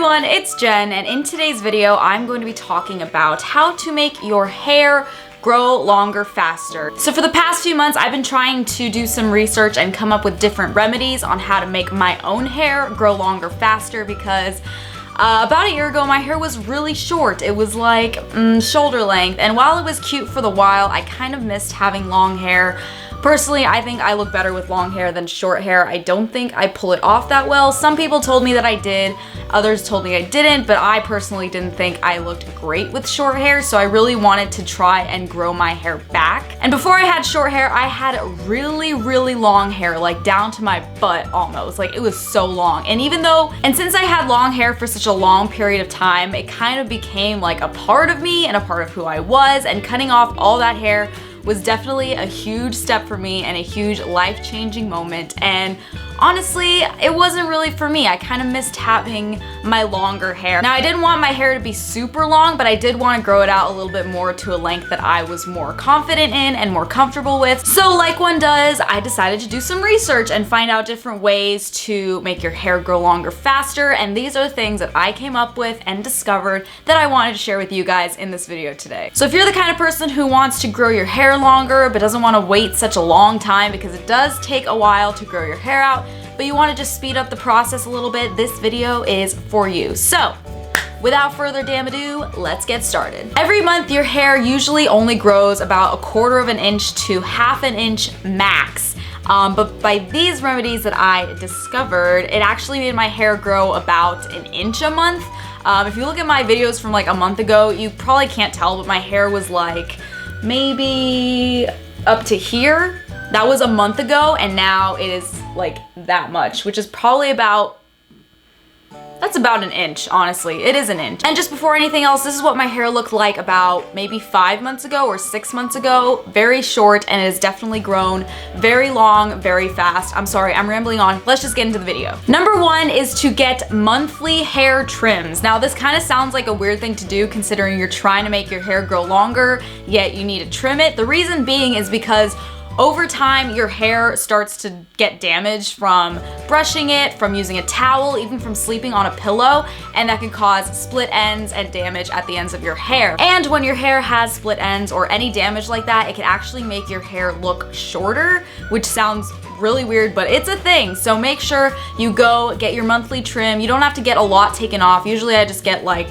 everyone, it's Jen, and in today's video I'm going to be talking about how to make your hair grow longer faster. So for the past few months I've been trying to do some research and come up with different remedies on how to make my own hair grow longer faster because about a year ago my hair was really short. It was like shoulder length, and while it was cute for the while, I kind of missed having long hair. Personally, I think I look better with long hair than short hair. I don't think I pull it off that well. Some people told me that I did, others told me I didn't, but I personally didn't think I looked great with short hair, so I really wanted to try and grow my hair back. And before I had short hair, I had really long hair, like down to my butt almost. Like it was so long. And since I had long hair for such a long period of time, it kind of became like a part of me and a part of who I was, and cutting off all that hair was definitely a huge step for me and a huge life-changing moment. And honestly, it wasn't really for me. I kind of missed having my longer hair. Now, I didn't want my hair to be super long, but I did want to grow it out a little bit more to a length that I was more confident in and more comfortable with. So like one does, I decided to do some research and find out different ways to make your hair grow longer faster. And these are the things that I came up with and discovered that I wanted to share with you guys in this video today. So if you're the kind of person who wants to grow your hair longer but doesn't want to wait such a long time, because it does take a while to grow your hair out, but you want to just speed up the process a little bit, this video is for you. So without further ado, let's get started. Every month your hair usually only grows about 1/4 of an inch to 1/2 inch max. But by these remedies that I discovered, it actually made my hair grow about 1 inch a month. If you look at my videos from like a month ago, you probably can't tell, but my hair was like maybe up to here. That was a month ago, and now it is like that much, which is probably that's about 1 inch, honestly. It is 1 inch. And just before anything else, this is what my hair looked like about maybe 5 months ago or 6 months ago. Very short, and it has definitely grown very long, very fast. I'm sorry, I'm rambling on. Let's just get into the video. Number 1 is to get monthly hair trims. Now, this kind of sounds like a weird thing to do considering you're trying to make your hair grow longer, yet you need to trim it. The reason being is because over time, your hair starts to get damaged from brushing it, from using a towel, even from sleeping on a pillow, and that can cause split ends and damage at the ends of your hair. And when your hair has split ends or any damage like that, it can actually make your hair look shorter, which sounds really weird, but it's a thing. So make sure you go get your monthly trim. You don't have to get a lot taken off. Usually I just get like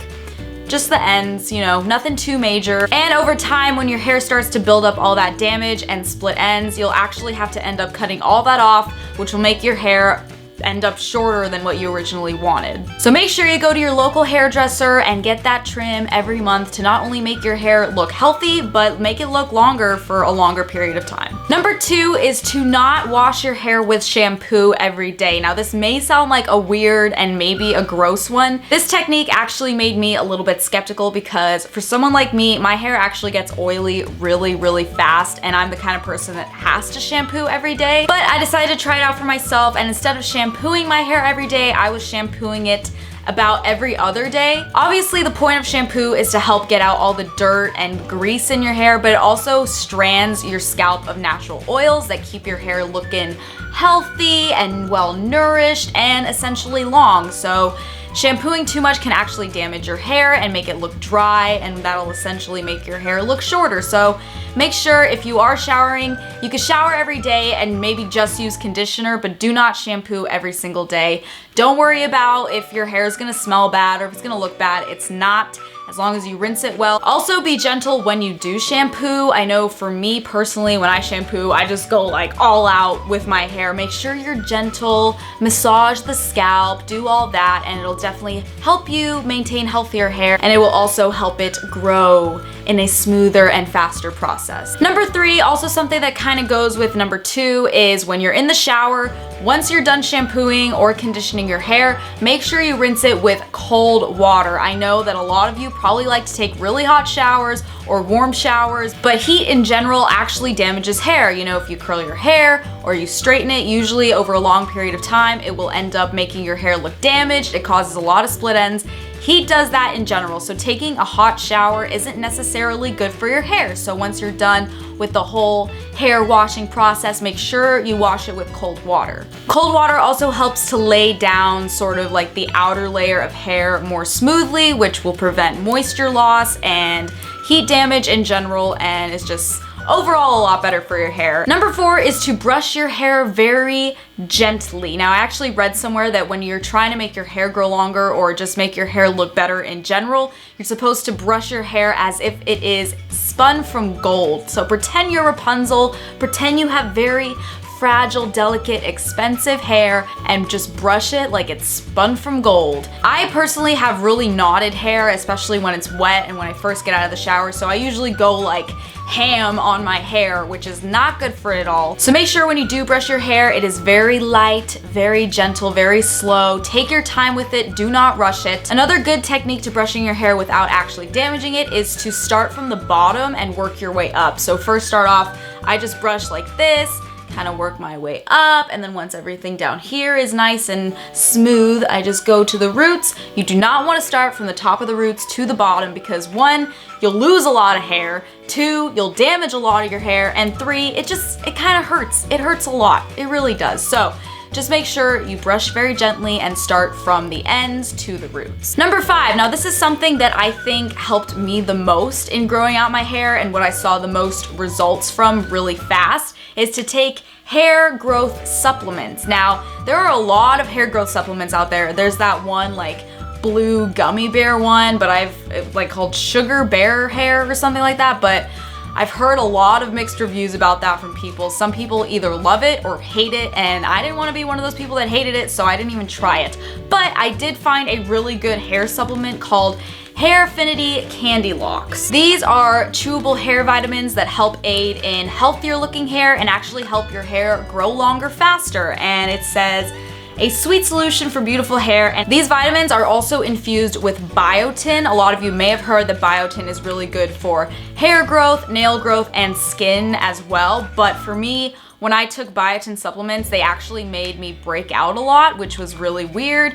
just the ends, you know, nothing too major. And over time, when your hair starts to build up all that damage and split ends, you'll actually have to end up cutting all that off, which will make your hair end up shorter than what you originally wanted. So make sure you go to your local hairdresser and get that trim every month to not only make your hair look healthy, but make it look longer for a longer period of time. Number 2 is to not wash your hair with shampoo every day. Now, this may sound like a weird and maybe a gross one. This technique actually made me a little bit skeptical because for someone like me, my hair actually gets oily really fast, and I'm the kind of person that has to shampoo every day. But I decided to try it out for myself, and instead of shampooing my hair every day, I was shampooing it about every other day. Obviously, the point of shampoo is to help get out all the dirt and grease in your hair, but it also strands your scalp of natural oils that keep your hair looking healthy and well nourished and essentially long. So shampooing too much can actually damage your hair and make it look dry, and that'll essentially make your hair look shorter. So make sure if you are showering, you can shower every day and maybe just use conditioner, but do not shampoo every single day. Don't worry about if your hair is gonna smell bad or if it's gonna look bad. It's not, as long as you rinse it well. Also, be gentle when you do shampoo. I know for me personally, when I shampoo, I just go like all out with my hair. Make sure you're gentle, massage the scalp, do all that, and it'll definitely help you maintain healthier hair, and it will also help it grow in a smoother and faster process. Number 3, also something that kind of goes with number 2, is when you're in the shower, once you're done shampooing or conditioning your hair, make sure you rinse it with cold water. I know that a lot of you probably like to take really hot showers or warm showers, but heat in general actually damages hair. You know, if you curl your hair or you straighten it, usually over a long period of time, it will end up making your hair look damaged. It causes a lot of split ends. heat does that in general. So taking a hot shower isn't necessarily good for your hair. So once you're done with the whole hair washing process, make sure you wash it with cold water. Cold water also helps to lay down sort of like the outer layer of hair more smoothly, which will prevent moisture loss and heat damage in general, and is just overall a lot better for your hair. Number 4 is to brush your hair very gently. Now, I actually read somewhere that when you're trying to make your hair grow longer or just make your hair look better in general, you're supposed to brush your hair as if it is spun from gold. So pretend you're Rapunzel, pretend you have very fragile, delicate, expensive hair, and just brush it like it's spun from gold. I personally have really knotted hair, especially when it's wet and when I first get out of the shower, so I usually go like ham on my hair, which is not good for it at all. So make sure when you do brush your hair, it is very light, very gentle, very slow. Take your time with it, do not rush it. Another good technique to brushing your hair without actually damaging it is to start from the bottom and work your way up. So first start off, I just brush like this, kind of work my way up, and then once everything down here is nice and smooth, I just go to the roots. You do not want to start from the top of the roots to the bottom because 1, you'll lose a lot of hair, 2, you'll damage a lot of your hair, and 3, it kind of hurts. It hurts a lot. It really does. So just make sure you brush very gently and start from the ends to the roots. Number 5, now this is something that I think helped me the most in growing out my hair and what I saw the most results from really fast, is to take hair growth supplements. Now, there are a lot of hair growth supplements out there. There's that one like blue gummy bear one, but I've like called sugar bear hair or something like that, but I've heard a lot of mixed reviews about that from people. Some people either love it or hate it, and I didn't want to be one of those people that hated it, so I didn't even try it. But I did find a really good hair supplement called Hairfinity Candy Locks. These are chewable hair vitamins that help aid in healthier looking hair and actually help your hair grow longer faster. And it says, a sweet solution for beautiful hair. And these vitamins are also infused with biotin. A lot of you may have heard that biotin is really good for hair growth, nail growth, and skin as well. But for me, when I took biotin supplements, they actually made me break out a lot, which was really weird.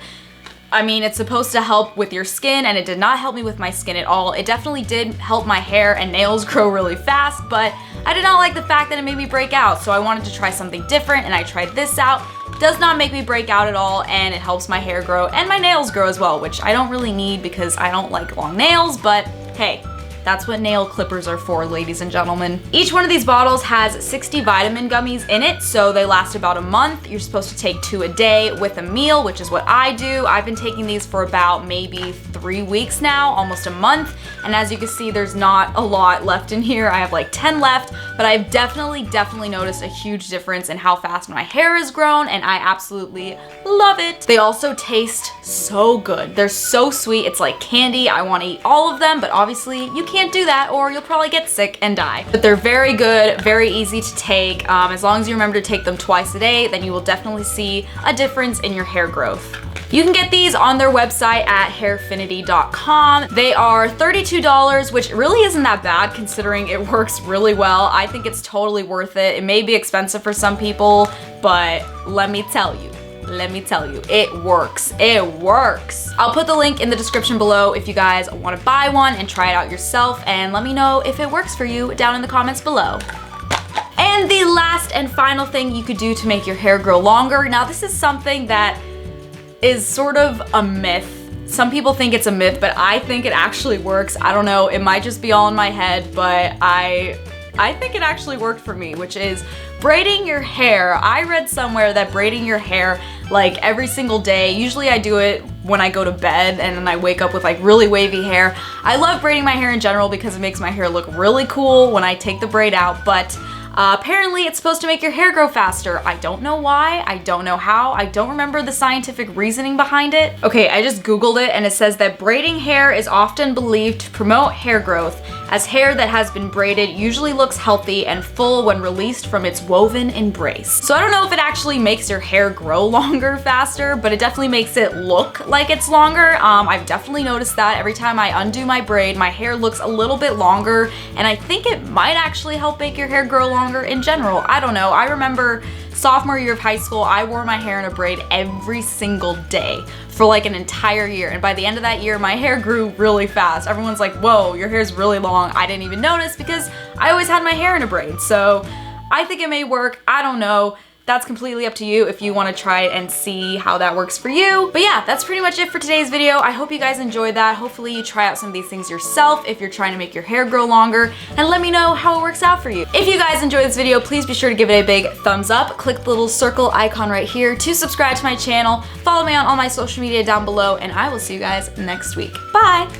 I mean, it's supposed to help with your skin, and it did not help me with my skin at all. It definitely did help my hair and nails grow really fast, but I did not like the fact that it made me break out, so I wanted to try something different, and I tried this out. Does not make me break out at all, and it helps my hair grow and my nails grow as well, which I don't really need because I don't like long nails, but hey, that's what nail clippers are for, ladies and gentlemen. Each one of these bottles has 60 vitamin gummies in it, so they last about a month. You're supposed to take 2 a day with a meal, which is what I do. I've been taking these for about maybe 3 weeks now, almost a month. And as you can see, there's not a lot left in here. I have like 10 left, but I've definitely noticed a huge difference in how fast my hair has grown, and I absolutely love it. They also taste so good. They're so sweet. It's like candy. I want to eat all of them, but obviously you can't do that or you'll probably get sick and die. But they're very good, very easy to take. As long as you remember to take them twice a day, then you will definitely see a difference in your hair growth. You can get these on their website at hairfinity.com. They are $32, which really isn't that bad considering it works really well. I think it's totally worth it. It may be expensive for some people, but let me tell you, it works. It works. I'll put the link in the description below if you guys want to buy one and try it out yourself, and let me know if it works for you down in the comments below. And the last and final thing you could do to make your hair grow longer. Now, this is something that is sort of a myth. Some people think it's a myth, but I think it actually works. I don't know, it might just be all in my head, but I think it actually worked for me, which is braiding your hair. I read somewhere that braiding your hair like every single day, usually I do it when I go to bed and then I wake up with like really wavy hair. I love braiding my hair in general because it makes my hair look really cool when I take the braid out, but apparently it's supposed to make your hair grow faster. I don't know why, I don't know how, I don't remember the scientific reasoning behind it. Okay, I just Googled it and it says that braiding hair is often believed to promote hair growth, as hair that has been braided usually looks healthy and full when released from its woven embrace. So I don't know if it actually makes your hair grow longer faster, but it definitely makes it look like it's longer. I've definitely noticed that every time I undo my braid, my hair looks a little bit longer, and I think it might actually help make your hair grow longer in general. I don't know. I remember sophomore year of high school, I wore my hair in a braid every single day for like an entire year. And by the end of that year, my hair grew really fast. Everyone's like, whoa, your hair's really long. I didn't even notice because I always had my hair in a braid. So I think it may work. I don't know. That's completely up to you if you want to try it and see how that works for you. But yeah, that's pretty much it for today's video. I hope you guys enjoyed that. Hopefully you try out some of these things yourself if you're trying to make your hair grow longer, and let me know how it works out for you. If you guys enjoyed this video, please be sure to give it a big thumbs up. Click the little circle icon right here to subscribe to my channel. Follow me on all my social media down below, and I will see you guys next week. Bye!